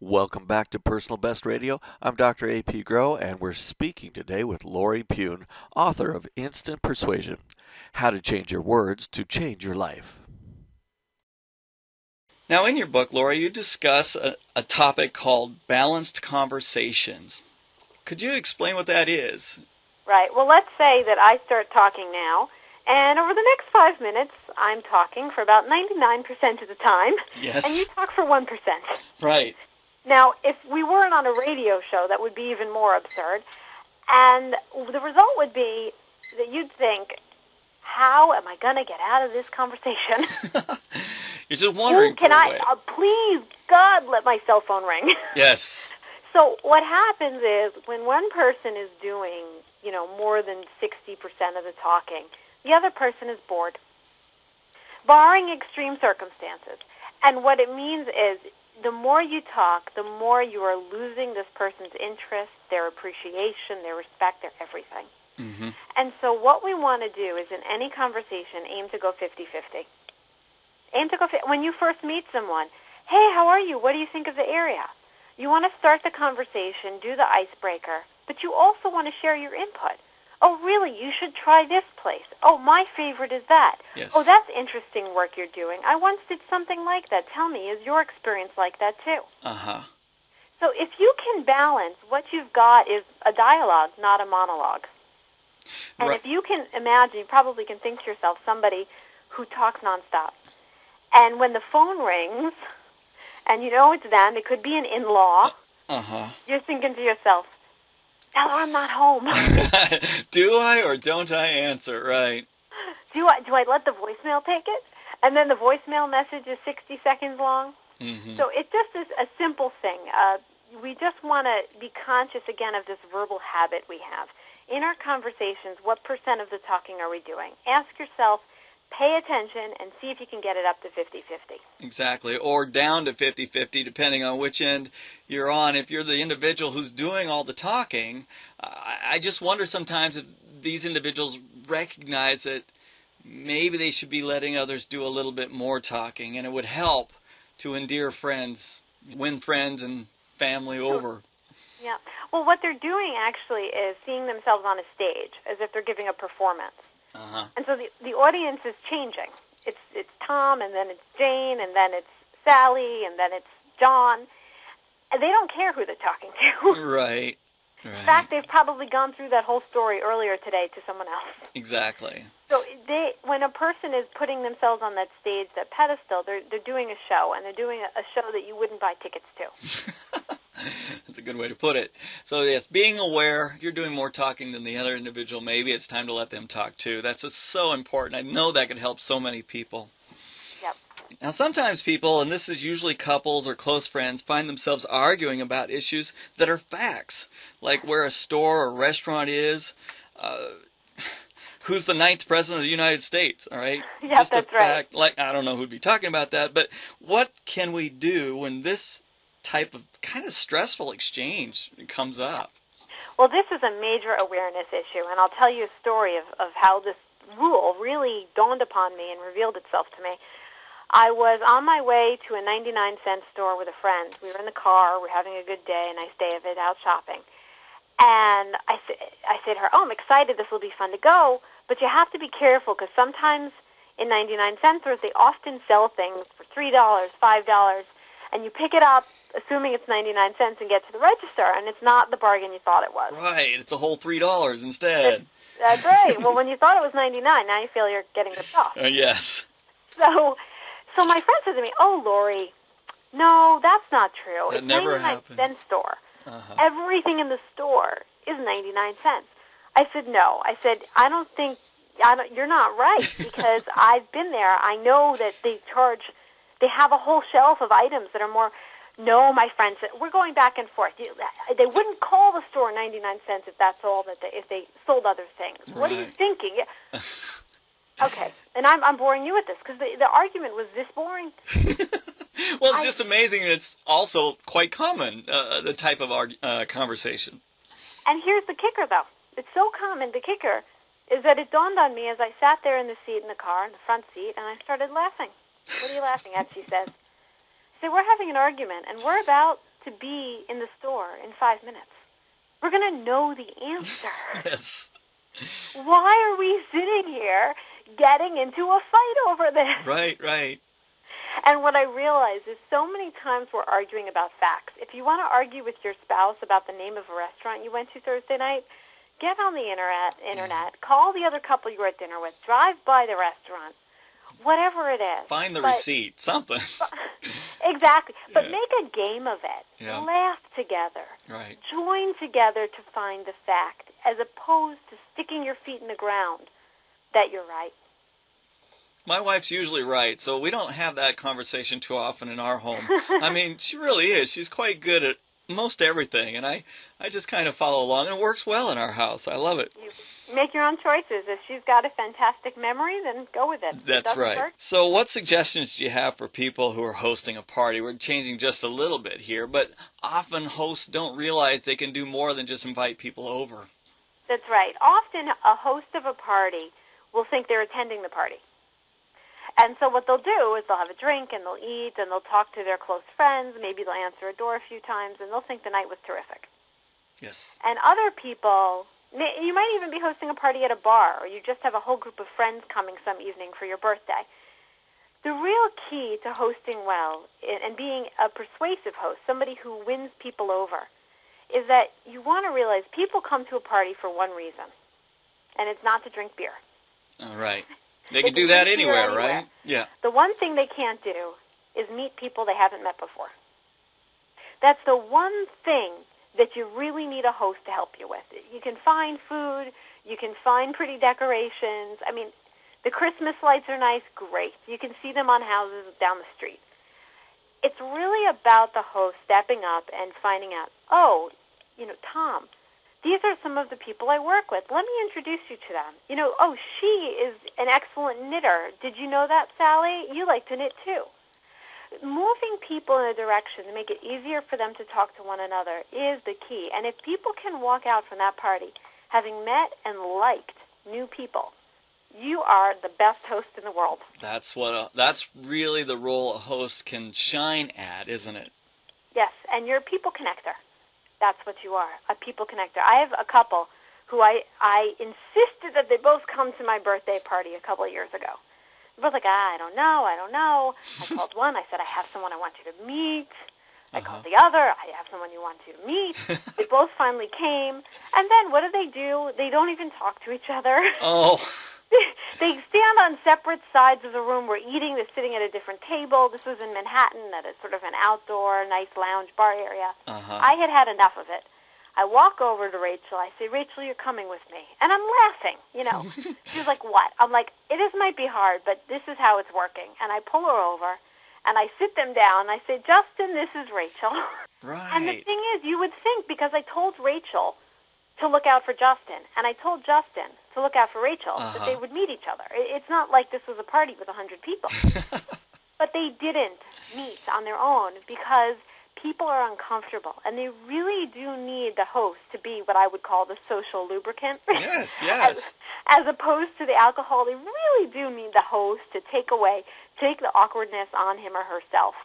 Welcome back to Personal Best Radio. I'm Dr. A.P. Grow, and we're speaking today with Lori Pune, author of Instant Persuasion: How to Change Your Words to Change Your Life. Now, in your book, Lori, you discuss a topic called balanced conversations. Could you explain what that is? Right. Well, let's say that I start talking now, and over the next 5 minutes, I'm talking for about 99% of the time, Yes. and you talk for 1%. Right. Now, if we weren't on a radio show, that would be even more absurd, and the result would be that you'd think, how am I going to get out of this conversation? You're just wondering Can for a I, way. please, God, let my cell phone ring. Yes. So what happens is when one person is doing, more than 60% of the talking, the other person is bored, barring extreme circumstances. And what it means is the more you talk, the more you are losing this person's interest, their appreciation, their respect, their everything. Mm-hmm. And so what we want to do is in any conversation, aim to go 50-50. When you first meet someone, hey, how are you? What do you think of the area? You want to start the conversation, do the icebreaker, but you also want to share your input. Oh, really? You should try this place. Oh, my favorite is that. Yes. Oh, that's interesting work you're doing. I once did something like that. Tell me, is your experience like that too? Uh-huh. So if you can balance, what you've got is a dialogue, not a monologue. And Right. if you can imagine, you probably can think to yourself somebody who talks nonstop. And when the phone rings, and you know it's them, it could be an in-law, Uh-huh. you're thinking to yourself, tell her I'm not home. Do I or don't I answer? Right. Do I let the voicemail take it? And then the voicemail message is 60 seconds long. Mm-hmm. So it just is a simple thing. We just want to be conscious, again, of this verbal habit we have. In our conversations, what percent of the talking are we doing? Ask yourself, pay attention, and see if you can get it up to 50-50. Exactly. Or down to 50-50, depending on which end you're on. If you're the individual who's doing all the talking, I just wonder sometimes if these individuals recognize that maybe they should be letting others do a little bit more talking, and it would help to endear friends, win friends and family over. Yeah. Well, what they're doing actually is seeing themselves on a stage as if they're giving a performance. Uh-huh. And so the audience is changing. It's Tom, and then it's Jane, and then it's Sally, and then it's John. And they don't care who they're talking to. Right. In Right. fact, they've probably gone through that whole story earlier today to someone else. Exactly. So when a person is putting themselves on that stage, that pedestal, they're doing a show, and they're doing a show that you wouldn't buy tickets to. That's a good way to put it. So yes, being aware, if you're doing more talking than the other individual, maybe it's time to let them talk too. That's so important. I know that could help so many people. Yep. Now sometimes people, and this is usually couples or close friends, find themselves arguing about issues that are facts, like where a store or restaurant is, who's the ninth president of the United States, all right? Yep, Just a that's right. fact, like, I don't know who'd be talking about that, but what can we do when this type of kind of stressful exchange comes up? Well, this is a major awareness issue, and I'll tell you a story of how this rule really dawned upon me and revealed itself to me. I was on my way to a 99-cent store with a friend. We were in the car, we're having a good day, a nice day of it, out shopping. And I said to her, oh, I'm excited, this will be fun to go, but you have to be careful because sometimes in 99-cent stores they often sell things for $3, $5, and you pick it up assuming it's 99 cents and get to the register, and it's not the bargain you thought it was. Right, it's a whole $3 instead. That's right. Well, when you thought it was 99, now you feel you're getting ripped off. Yes. So my friend said to me, oh, Lori, no, that's not true. That it's never 99 cent happens. store. Uh-huh. Everything in the store is 99 cents. I said, no. I said, you're not right because I've been there. I know that they have a whole shelf of items that are more. No, my friend said, we're going back and forth. They wouldn't call the store 99 cents if that's all if they sold other things. Right. What are you thinking? Okay, and I'm boring you with this because the argument was this boring. Well, it's just amazing. It's also quite common, the type of conversation. And here's the kicker, though. It's so common. The kicker is that it dawned on me as I sat there in the seat in the car, in the front seat, and I started laughing. What are you laughing at, she says. I said, we're having an argument, and we're about to be in the store in 5 minutes. We're going to know the answer. Yes. Why are we sitting here getting into a fight over this? Right, right. And what I realize is so many times we're arguing about facts. If you want to argue with your spouse about the name of a restaurant you went to Thursday night, get on the internet, call the other couple you were at dinner with, drive by the restaurant, whatever it is. Find the receipt, something. Exactly. But Yeah. make a game of it. Yeah. Laugh together. Right. Join together to find the fact, as opposed to sticking your feet in the ground that you're right. My wife's usually right, so we don't have that conversation too often in our home. I mean, she really is. She's quite good at most everything, and I just kind of follow along, and it works well in our house. I love it. You make your own choices. If she's got a fantastic memory, then go with it. If it That's doesn't right. work, So what suggestions do you have for people who are hosting a party? We're changing just a little bit here, but often hosts don't realize they can do more than just invite people over. that's right. Often a host of a party will think they're attending the party. And so what they'll do is they'll have a drink and they'll eat and they'll talk to their close friends. Maybe they'll answer a door a few times and they'll think the night was terrific. Yes. And other people, you might even be hosting a party at a bar, or you just have a whole group of friends coming some evening for your birthday. The real key to hosting well and being a persuasive host, somebody who wins people over, is that you want to realize people come to a party for one reason, and it's not to drink beer. All right. They can do that anywhere, right? Yeah. The one thing they can't do is meet people they haven't met before. That's the one thing that you really need a host to help you with. You can find food, you can find pretty decorations. I mean, the Christmas lights are nice, great. You can see them on houses down the street. It's really about the host stepping up and finding out, oh, Tom, these are some of the people I work with. Let me introduce you to them. Oh, she is an excellent knitter. Did you know that, Sally? You like to knit too. Moving people in a direction to make it easier for them to talk to one another is the key. And if people can walk out from that party having met and liked new people, you are the best host in the world. That's really the role a host can shine at, isn't it? Yes, and you're a people connector. That's what you are, a people connector. I have a couple who I insisted that they both come to my birthday party a couple of years ago. They're both like, I don't know. I called one. I said, I have someone I want you to meet. I called the other. I have someone you want you to meet. They both finally came. And then what do? They don't even talk to each other. Oh. They stand on separate sides of the room. We're eating. They're sitting at a different table. This was in Manhattan at a sort of an outdoor, nice lounge bar area. I had enough of it. I walk over to Rachel. I say, Rachel, you're coming with me. And I'm laughing, She's like, what? I'm like, this might be hard, but this is how it's working. And I pull her over, and I sit them down, and I say, Justin, this is Rachel. Right. And the thing is, you would think, because I told Rachel to look out for Justin, and I told Justin to look out for Rachel, that they would meet each other. It's not like this was a party with 100 people. But they didn't meet on their own because people are uncomfortable, and they really do need the host to be what I would call the social lubricant. Yes, yes. As opposed to the alcohol, they really do need the host to take the awkwardness on him or herself.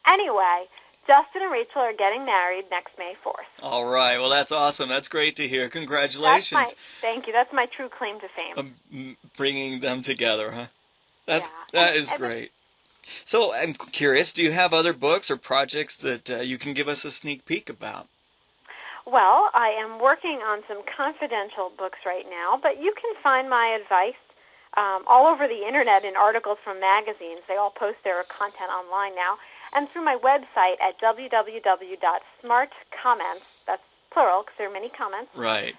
Anyway, Justin and Rachel are getting married next May 4th. All right. Well, that's awesome. That's great to hear. Congratulations. Thank you. That's my true claim to fame. Bringing them together, huh? That And is great. So I'm curious, do you have other books or projects that you can give us a sneak peek about? Well, I am working on some confidential books right now, but you can find my advice all over the Internet in articles from magazines. They all post their content online now. And through my website at www.smartcomments, that's plural because there are many comments, Right.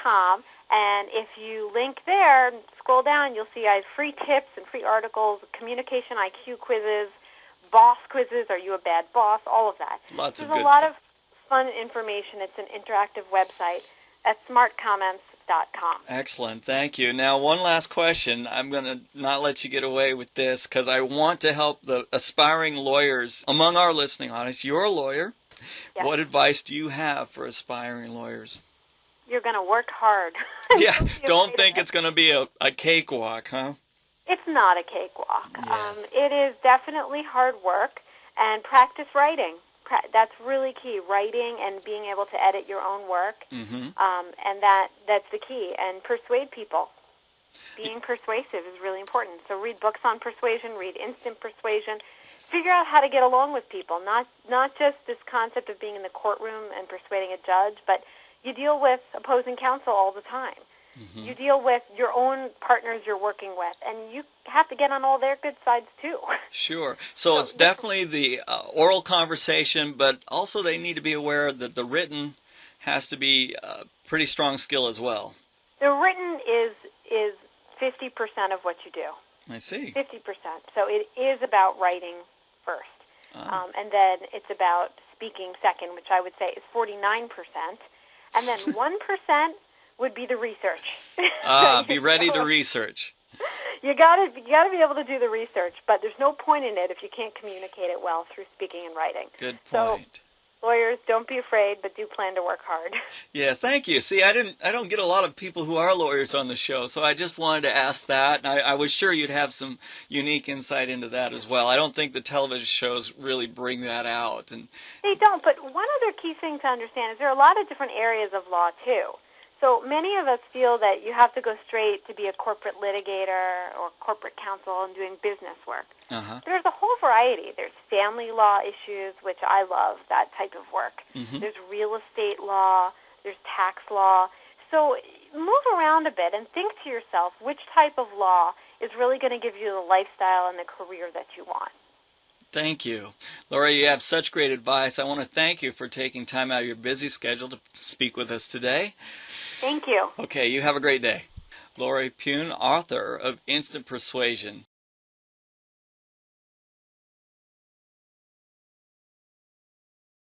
.com. And if you link there, scroll down, you'll see I have free tips and free articles, communication IQ quizzes, boss quizzes, are you a bad boss, all of that. Lots of There's good a lot stuff. of fun information. It's an interactive website at smartcomments.com. Excellent. Thank you. Now, one last question. I'm going to not let you get away with this because I want to help the aspiring lawyers among our listening audience. You're a lawyer. Yes. What advice do you have for aspiring lawyers? You're going to work hard. Yeah, don't think it's going to be a cakewalk, huh? It's not a cakewalk. Yes. It is definitely hard work, and practice writing. That's really key. Writing and being able to edit your own work, Mm-hmm. and that's the key. And persuade people. Being persuasive is really important. So read books on persuasion, read Instant Persuasion. Figure out how to get along with people, not just this concept of being in the courtroom and persuading a judge, but you deal with opposing counsel all the time. Mm-hmm. You deal with your own partners you're working with, and you have to get on all their good sides too. Sure. So it's definitely the oral conversation, but also they need to be aware that the written has to be a pretty strong skill as well. The written is 50% of what you do. I see. 50%. So it is about writing first. And then it's about speaking second, which I would say is 49%. And then 1% would be the research. Be ready to research. You gotta be able to do the research, but there's no point in it if you can't communicate it well through speaking and writing. Good So, point. lawyers, don't be afraid, but do plan to work hard. Yes, thank you. See, I don't get a lot of people who are lawyers on the show, so I just wanted to ask that, and I was sure you'd have some unique insight into that as well. I don't think the television shows really bring that out. And They don't, but one other key thing to understand is there are a lot of different areas of law, too. So many of us feel that you have to go straight to be a corporate litigator or corporate counsel and doing business work. There's a whole variety. There's family law issues, which I love, that type of work. Mm-hmm. There's real estate law. There's tax law. So move around a bit and think to yourself which type of law is really going to give you the lifestyle and the career that you want. Thank you. Lori, you have such great advice. I want to thank you for taking time out of your busy schedule to speak with us today. Thank you. Okay, you have a great day. Lori Pune, author of Instant Persuasion.